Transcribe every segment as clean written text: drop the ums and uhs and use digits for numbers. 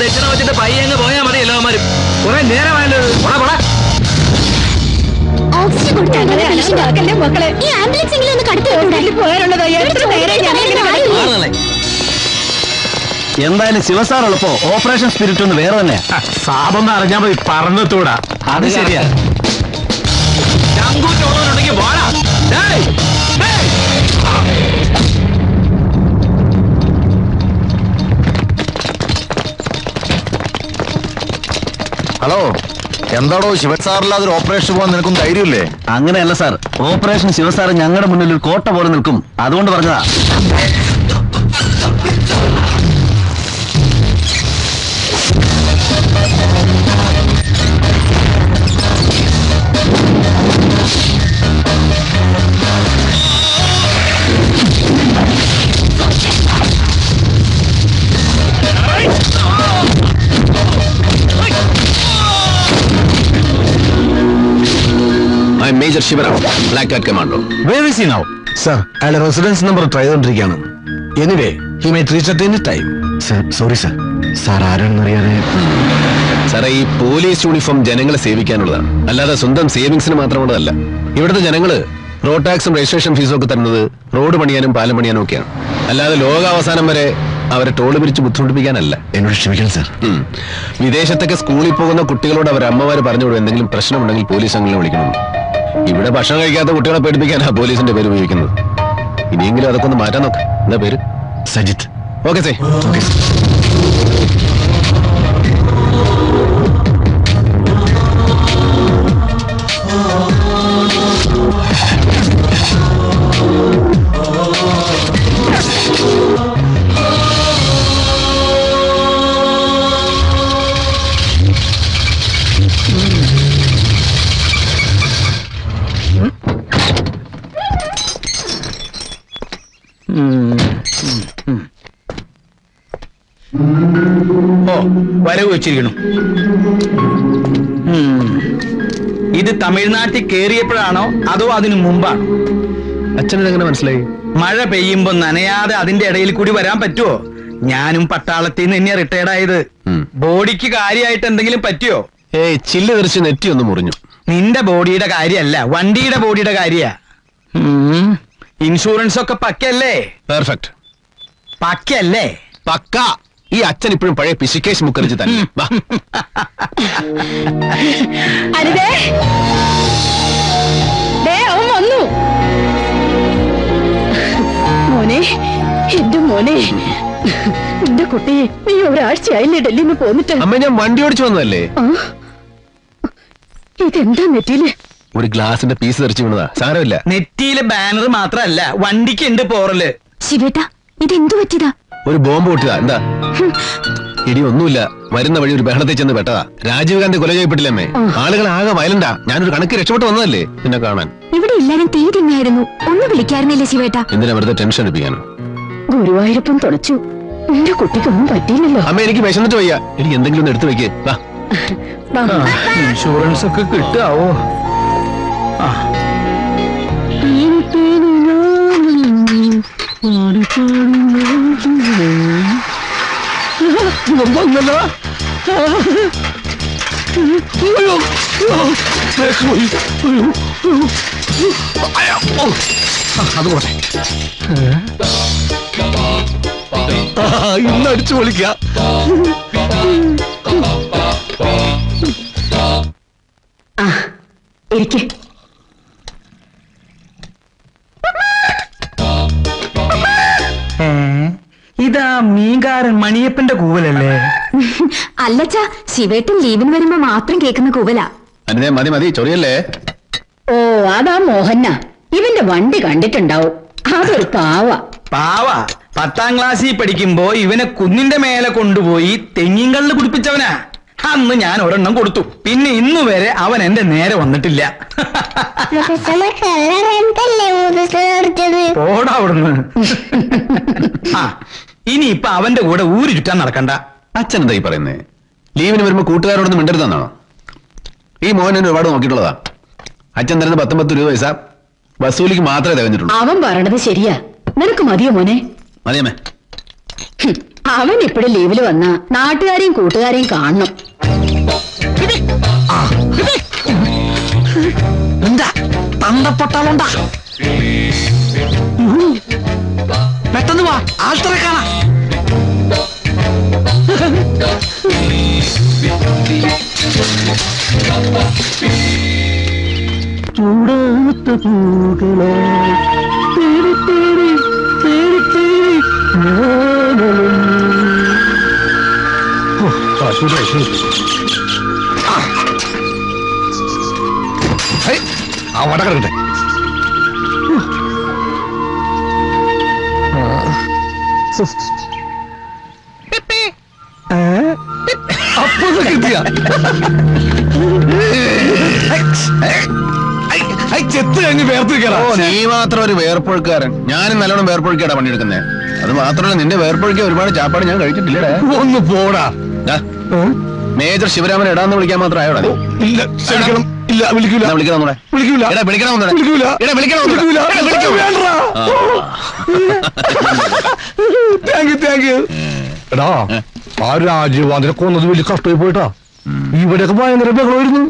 ദക്ഷിണ വെച്ചിട്ട് പയ്യങ്ങ് പോയാൽ മതി എല്ലാവന്മാരും. കുറെ നേരമായല്ലോ. എന്തായാലും ശിവസാറുള്ളപ്പോ ഓപ്പറേഷൻ സ്പിരിറ്റ് ഒന്ന് വേറെ തന്നെ. സാബൊന്ന് അറിഞ്ഞാൽ മതി, പറഞ്ഞൂടാ. അത് ശരിയാ. ചങ്കൂറ്റുള്ളവരുണ്ടെങ്കിൽ വാടാ. ഹലോ, എന്താടോ ശിവസാറില്ലാതെ ഒരു ഓപ്പറേഷൻ പോകാൻ നിനക്കും ധൈര്യമില്ലേ? അങ്ങനെയല്ല സാർ, ഓപ്പറേഷൻ ശിവസാറ് ഞങ്ങളുടെ മുന്നിൽ ഒരു കോട്ട പോലെ നിൽക്കും, അതുകൊണ്ട് പറഞ്ഞതാ. Major Sivaram, black cat commando. Where is he now? Sir, അയാളുടെ റെസിഡൻസ് നമ്പർ ട്രൈ ചെയ്തോണ്ടിരിക്കുകയാണ്. Anyway, he may reach at any time. Sir, sorry sir. Sir ആരാണെന്നറിയാതെ. സാറേ, ഈ പോലീസ് യൂണിഫോം ജനങ്ങളെ സേവിക്കാനുള്ളതാണ്, അല്ലാതെ സ്വന്തം സേവിങ്സിന് മാത്രമുള്ളതല്ല. ഇവിടുത്തെ ജനങ്ങള് റോഡ് ടാക്സും രജിസ്ട്രേഷൻ ഫീസും ഒക്കെ തരുന്നത് റോഡ് പണിയാനും പാലം പണിയാനും ഒക്കെയാണ്, അല്ലാതെ ലോകാവസാനം വരെ അവരെ ടോള് പിരിച്ച് ബുദ്ധിമുട്ടിപ്പിക്കാനല്ല. എന്നോട് ക്ഷമിക്കണം സാർ. വിദേശത്തൊക്കെ സ്കൂളിൽ പോകുന്ന കുട്ടികളോട് അവർ അമ്മമാര് പറഞ്ഞുകൊടും എന്തെങ്കിലും പ്രശ്നമുണ്ടെങ്കിൽ പോലീസ് അംഗങ്ങളെ വിളിക്കണം. ഇവിടെ ഭക്ഷണം കഴിക്കാത്ത കുട്ടികളെ പേടിപ്പിക്കാനാ പോലീസിന്റെ പേര് ഉപയോഗിക്കുന്നത്. ഇനിയെങ്കിലും അതൊക്കെ ഒന്ന് മാറ്റാൻ നോക്ക്. എന്താ പേര്? സജിത്ത്. Okay say. ഓക്കെ. വരവ് വെച്ചിരിക്കണം. ഇത് തമിഴ്നാട്ടിൽ കേറിയപ്പോഴാണോ അതോ അതിനു മുമ്പാണോ? അച്ഛനെങ്ങനെ മനസ്സിലായി? മഴ പെയ്യുമ്പോ നനയാതെ അതിന്റെ ഇടയിൽ കൂടി വരാൻ പറ്റുമോ? ഞാനും പട്ടാളത്തിൽ നിന്ന് തന്നെയാ റിട്ടയർഡ് ആയത്. ബോഡിക്ക് കാര്യമായിട്ട് എന്തെങ്കിലും പറ്റിയോ? ഏയ്, ചില്ല് തെറിച്ച് നെറ്റി ഒന്ന് മുറിഞ്ഞു. നിന്റെ ബോഡിയുടെ കാര്യമല്ല, വണ്ടിയുടെ ബോഡിയുടെ കാര്യ. ഇൻഷുറൻസ് ഒക്കെ പക്കല്ലേ? പെർഫെക്റ്റ്. പക്കല്ലേ? പക്ക. ഈ അച്ഛൻ ഇപ്പോഴും പഴയ പിശുക്കേശ് മുഖർജി തന്നെ. വന്നു മോനെ, എന്റെ മോനെ, എന്റെ കുട്ടി, നീ ഒരാഴ്ചയായില്ലേ ഡൽഹിയിൽ നിന്ന് പോന്നിട്ട്? അമ്മ, ഞാൻ വണ്ടി ഓടിച്ചു വന്നതല്ലേ. ഇതെന്താ നെറ്റിയില്? ഒരു ഗ്ലാസിന്റെ പീസ് തെറിച്ചു വീണതാ, സാരമില്ല. നെറ്റിയില് ബാനർ മാത്രല്ല, വണ്ടിക്ക് ഉണ്ട് പോറല്. ശിവേട്ടാ, ഇതെന്തു പറ്റിയതാ? ഒരു ബോംബ് പൊട്ടിയതാ. എന്താ? ഇടി ഒന്നുമില്ല, വരുന്ന വഴി ഒരു ബഹളത്തിൽ ചെന്ന് പെട്ടതാ. രാജീവ് ഗാന്ധി കൊല ചെയ്യപ്പെട്ടില്ലമ്മേ. ആളുകൾ ആകെ വയലന്റാ. ഞാനൊരു കണക്ക് രക്ഷപ്പെട്ട് വന്നതല്ലേ നിന്നെ കാണാൻ. ഇവിടെ എല്ലാരും തീ തിന്നായിരുന്നു, ഒന്ന് വിളിക്കാറുന്നില്ലേ ശിവേട്ടാ? എന്തിനാ വെറുതെ ടെൻഷൻ എടുപ്പിക്കാനോ? ഗുരുവായൂരപ്പം തുണച്ചു, എന്റെ കുട്ടിക്കൊന്നും പറ്റിയില്ലല്ലോ. അമ്മ, എനിക്ക് വിശന്നിട്ട് വയ്യ, എനിക്ക് എന്തെങ്കിലും ഒന്ന് എടുത്തു വെക്കേ. ഇൻഷുറൻസ് ഒക്കെ കിട്ടാവോ? അത് പോട്ടെ, ഇന്ന് അടിച്ചു പൊളിക്ക. ഇരിക്കെ. ഇതാ മീൻകാരൻ മണിയപ്പന്റെ കൂവലല്ലേ? അല്ലച്ചാ, ശിവേട്ടൻ ലീവിന് വരുമ്പോ മാത്രം കേൾക്കുന്ന കൂവല. മതി മതി, ചൊറിയല്ലേ. ഓ, അതാ മോഹന്ന. ഇവന്റെ വണ്ടി കണ്ടിട്ടുണ്ടാവും. അതൊരു പാവ. പാവ 10ാം ക്ലാസ്സിൽ പഠിക്കുമ്പോ ഇവനെ കുന്നിന്റെ മേലെ കൊണ്ടുപോയി തെങ്ങിങ്കള്ളിൽ കുടിപ്പിച്ചവനാ. അന്ന് ഞാൻ ഒരെണ്ണം കൊടുത്തു. പിന്നെ ഇന്നു വരെ അവൻ എന്റെ നേരെ വന്നിട്ടില്ല. പോടാ അവിടുന്ന്. ഇനിയിപ്പൊ അവന്റെ കൂടെ ഊര് ചുറ്റാൻ നടക്കണ്ട. അച്ഛൻ എന്തായി പറയുന്നേ? ലീവിന് വരുമ്പോ കൂട്ടുകാരോടൊന്നും മിണ്ടരുതെന്നാണോ? ഈ മോഹൻ ഒരുപാട് നോക്കിയിട്ടുള്ളതാ. അച്ഛൻ തരുന്ന 19 പൈസ വസൂലിക്ക് മാത്രമേ തികഞ്ഞിട്ടുള്ളൂ. അവൻ പറയണത് ശരിയാ. നിനക്ക് മതിയോ മോനെ? മതിയമ്മേ. അവൻ ഇപ്പഴും ലീവില് വന്ന നാട്ടുകാരെയും കൂട്ടുകാരെയും കാണണം. എന്താ തന്തപ്പൊട്ടാളുണ്ടാ? പെട്ടെന്ന് വാ, ആൾത്തറ കാണാ. ചൂടാത്ത പൂകളോ തേടി തേടി തേടി തേടി അവിടെ കിടക്കട്ടെ. അപ്പൊ കിട്ടിയ ചെത്ത് കഴിഞ്ഞ് വേർത്തിരിക്കണ. നീ മാത്രം ഒരു വേർപ്പൊഴുക്കാരൻ. ഞാനും നല്ലോണം വേർപ്പൊഴുക്കാടാ പണിയെടുക്കുന്നേ. അത് മാത്രമല്ല നിന്റെ വേർപ്പൊഴുക്കിയ ഒരുപാട് ചാപ്പാട് ഞാൻ കഴിച്ചിട്ടില്ലടേ. ഒന്ന് പോടാ. മേജർ ശിവരാമൻ ഇടാന്ന് വിളിക്കാൻ മാത്രം ആയോടാ നീ? ഇല്ല, ക്ഷമിക്കണം. ഇല്ല, വിളിക്കൂല. വിളിക്കണം വിളിക്കൂല. വിളിക്കണം വിളിക്കൂല. Thank you. എടാ, ആ രാജീവ് അതിനെ കൊന്നത് വലിയ കഷ്ടമായി പോയിട്ടാ. ഇവിടെയൊക്കെ ഭയങ്കര ബഹളമായിരുന്നു.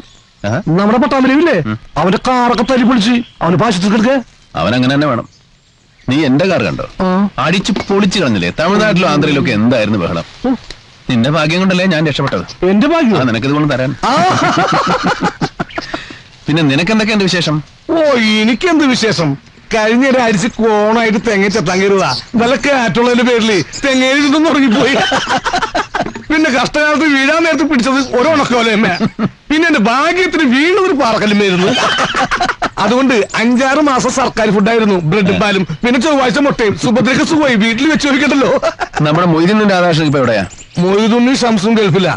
നമ്മുടെ പട്ടാമ്പലയില്ലേ, അവന്റെ കാറൊക്കെ തല്ലി പൊളിച്ച് അവന് പാശത്തിൽക്കെ. അവൻ അങ്ങനെ തന്നെ വേണം. നീ എന്റെ കാർ കണ്ടോ? അടിച്ചു പൊളിച്ചു കളഞ്ഞില്ലേ? തമിഴ്നാട്ടിലും ആന്ധ്രയിലും ഒക്കെ എന്തായിരുന്നു ബഹളം. നിന്റെ ഭാഗ്യം കൊണ്ടല്ലേ ഞാൻ രക്ഷപ്പെട്ടത്. എന്റെ ഭാഗ്യം നിനക്കിത് കൊണ്ട് തരാൻ. പിന്നെ നിനക്കെന്തൊക്കെ എന്റെ വിശേഷം? ഓ, എനിക്കെന്ത് വിശേഷം? കഴിഞ്ഞ ഒരാഴ്ച കോണായിട്ട് തെങ്ങ ചെത്താൻ കയറുക. നല്ല കാറ്റുള്ളതിന്റെ പേരില് തെങ്ങയിൽ നിന്നും തുടങ്ങിപ്പോയി. പിന്നെ കഷ്ടകാലത്ത് വീഴാൻ നേരത്ത് പിടിച്ചത് ഒരോണക്കോലയമ്മ. പിന്നെ എന്റെ ഭാഗ്യത്തിന് വീണതൊരു പാറക്കല്ലുമായിരുന്നു. അതുകൊണ്ട് 5-6 മാസം സർക്കാർ ഫുഡായിരുന്നു. ബ്രെഡും പാലും പിന്നെ ചൊവ്വാഴ്ച മുട്ടയും. സുഭദ്രക്ക് സുഖമായി വീട്ടിൽ വെച്ച് ചോദിക്കണ്ടല്ലോ. നമ്മുടെ മൊയ്തീനും രാധാകൃഷ്ണൻ ഇപ്പൊ എവിടെയാ? മൊയ്തുണ്ണി ഷംസും ഗൾഫില്ല.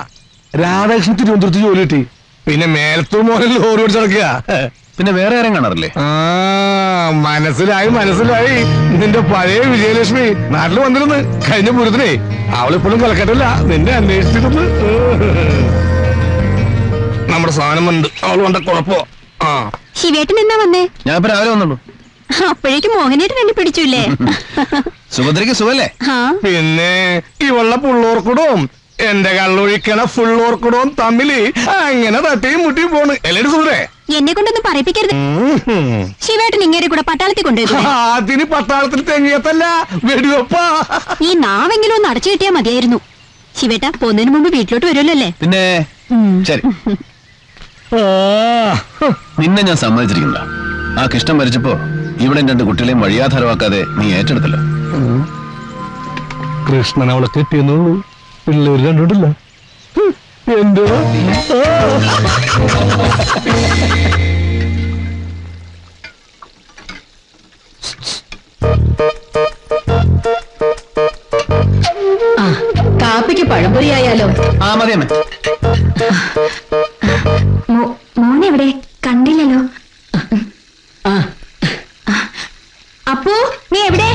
രാധാകൃഷ്ണൻ തിരുവനന്തപുരത്ത് ജോലി കിട്ടി. പിന്നെ മേലത്തൂർ മോഹൻ ലോറി ഓടിച്ച് നടക്കുക. പിന്നെ വേറെ ആരും കാണാറില്ലേ? മനസ്സിലായി. നിന്റെ പഴയ വിജയലക്ഷ്മി നാട്ടിൽ വന്നിരുന്നു കഴിഞ്ഞ പൂരത്തിനെ. അവളിപ്പോഴും കൊലക്കട്ടില്ല. നിന്നെ അന്വേഷിച്ചിരുന്നു. നമ്മുടെ സാധനം ഉണ്ട്. അവൾ കൊണ്ട കുഴപ്പോ. ശിവേട്ടൻ എന്നാ വന്നേ? ഞാൻ ഇപ്പൊ രാവിലെ വന്നുള്ളൂ. അപ്പോഴേക്കും മോഹനേട്ടൻ എന്നെ പിടിച്ചില്ലേ? സുഭദ്രയ്ക്ക് സുഖല്ലേ? പിന്നെ ഇവളുടെ പുള്ളോർക്കുടവും എന്റെ കള്ളൊഴിക്കണ ഫുള്ളോർക്കുടവും തമ്മില് അങ്ങനെ തട്ടിയും മുട്ടിയും പോണ്. എല്ലേടി സുഹൃത്തേ, എന്നെ കൊണ്ടൊന്നും പറയിപ്പിക്കരുത്. ശിവേട്ടൻ ഇങ്ങേരെ കൂടെ പട്ടാളത്തിൽ കൊണ്ടുപോയി. അതിന് പട്ടാളത്തിൽ തെങ്ങിയത്തല്ല വെടിവെപ്പാ. ഈ നാവെങ്കിലും ഒന്ന് അടച്ചു കിട്ടിയാ മതിയായിരുന്നു. ശിവേട്ട പോകുന്നതിന് മുമ്പ് വീട്ടിലോട്ട് വരുമല്ലോ അല്ലേ? പിന്നെ ശരി, നിന്നെ ഞാൻ സമ്മതിച്ചിരിക്കുന്ന. ആ കൃഷ്ണൻ മരിച്ചപ്പോ ഇവിടെ 2 കുട്ടികളെയും വഴിയാധാരമാക്കാതെ നീ ഏറ്റെടുത്തല്ലോ. കൃഷ്ണൻ അവളെ കെട്ടിയെന്നുള്ളൂ. പിള്ളേര് കണ്ടിട്ടില്ല. എന്തോ കാപ്പിക്ക് പഴംപൊരി ആയാലോ? ആ മതി അമ്മേ. മോനെവിടെ? കണ്ടില്ലല്ലോ. അപ്പോ നീ എവിടെ?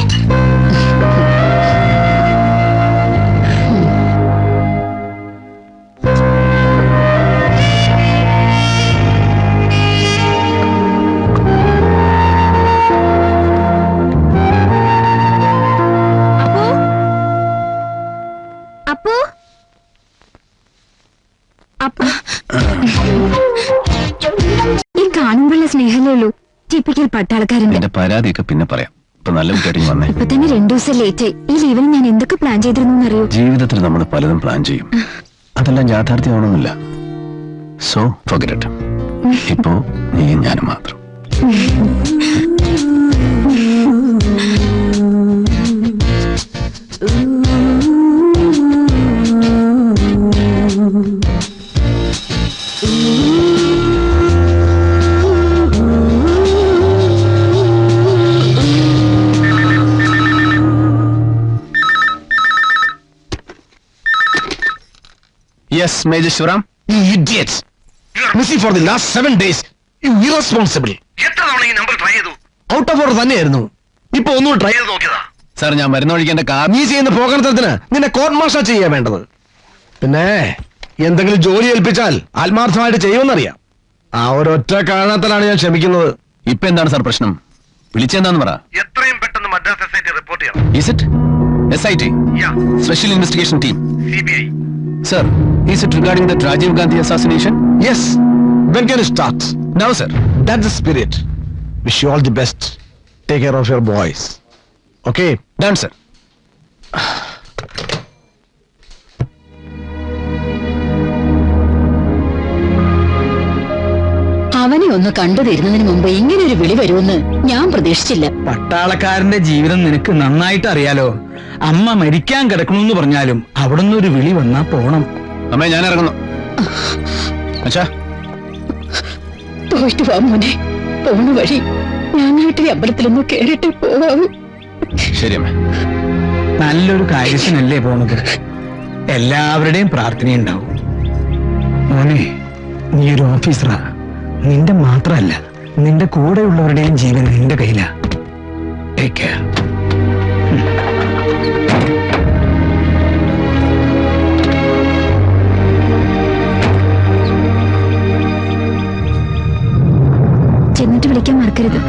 ഈ കാണുമ്പോഴുള്ള സ്നേഹമേ ഉള്ളൂ. ടിപ്പിക്കൽ പട്ടാളക്കാരന്റെ. എന്റെ പരാതിയൊക്കെ പിന്നെ പറയാം. ഇപ്പൊ നല്ല കുട്ടിയായിട്ട് വന്നേ. ഇപ്പൊ തന്നെ 2 ദിവസം ലേറ്റ്. ഈ ലീവിന് ഞാൻ എന്തൊക്കെ പ്ലാൻ ചെയ്തിരുന്നു അറിയോ? ജീവിതത്തിൽ നമ്മൾ പലതും പ്ലാൻ ചെയ്യും. അതെല്ലാം യാഥാർത്ഥ്യമാണെന്നില്ല. So forget it. ഇപ്പോ നീയും ഞാനും മാത്രം. Yes, Major Shivaram. You idiots! You are missing for the last 7 days. You irresponsible. എത്ര തവണ ഈ നമ്പർ ട്രൈ ചെയ്തു? ഔട്ട് ഓഫ് ഓർഡർ തന്നെയായിരുന്നു. ഇപ്പൊ ഒന്നുകൂടി ട്രൈ ചെയ്ത് നോക്കിയതാ. സാർ, ഞാൻ മരുന്ന് ഒഴിക്കേണ്ട കാർ. നീ ചെയ്യുന്ന പോകണത്തിന് നിന്നെ കോർട്ട് മാർഷൽ ചെയ്യാൻ വേണ്ടത്. പിന്നെ എന്തെങ്കിലും ജോലി ഏൽപ്പിച്ചാൽ ആത്മാർത്ഥമായിട്ട് ചെയ്യുമെന്നറിയാം. ആ ഒരൊറ്റ കാരണത്തിലാണ് ഞാൻ ക്ഷമിക്കുന്നത്. ഇപ്പൊ എന്താണ് സാർ പ്രശ്നം? വിളിച്ചെന്താന്ന് പറ. എത്രയും പെട്ടെന്ന് മദ്രാസ് SIT റിപ്പോർട്ട് ചെയ്യണം. Is it? SIT, Yeah. Special Investigation Team. CBI. Sir, is it regarding that Rajiv Gandhi assassination? Yes. When can you start? No, sir. That's the spirit. Wish you all the best. Take care of your boys. Okay? Done, sir. അവനെ ഒന്ന് കണ്ടു തരുന്നതിന് മുമ്പ് ഇങ്ങനെ ഒരു വിളി വരുമെന്ന് ഞാൻ പ്രതീക്ഷിച്ചില്ല. പട്ടാളക്കാരന്റെ ജീവിതം നിനക്ക് നന്നായിട്ട് അറിയാലോ. അമ്മ മരിക്കാൻ കിടക്കണമെന്ന് പറഞ്ഞാലും അവിടുന്ന് ഒരു വിളി വന്നാ പോണം. അമ്മേ, ഞാൻ ഇറങ്ങുന്നു. അച്ഛാ, പോയിട്ട് വാ മോനെ. പോണ വഴി ഞാനായിട്ടിലെ അമ്പലത്തിലൊന്ന് കേറിട്ട് പോവാവൂ. ശരി അമ്മേ. നല്ലൊരു കാര്യത്തിനല്ലേ പോണത്. എല്ലാവരുടെയും പ്രാർത്ഥനയുണ്ടാവും. മോനെ, നീ ഒരു ഓഫീസറാ. നിന്റെ മാത്രമല്ല, നിന്റെ കൂടെയുള്ളവരുടെയും ജീവൻ നിന്റെ കയ്യിലാ. Take care. ചെന്നിട്ട് വിളിക്കാൻ മറക്കരുത്.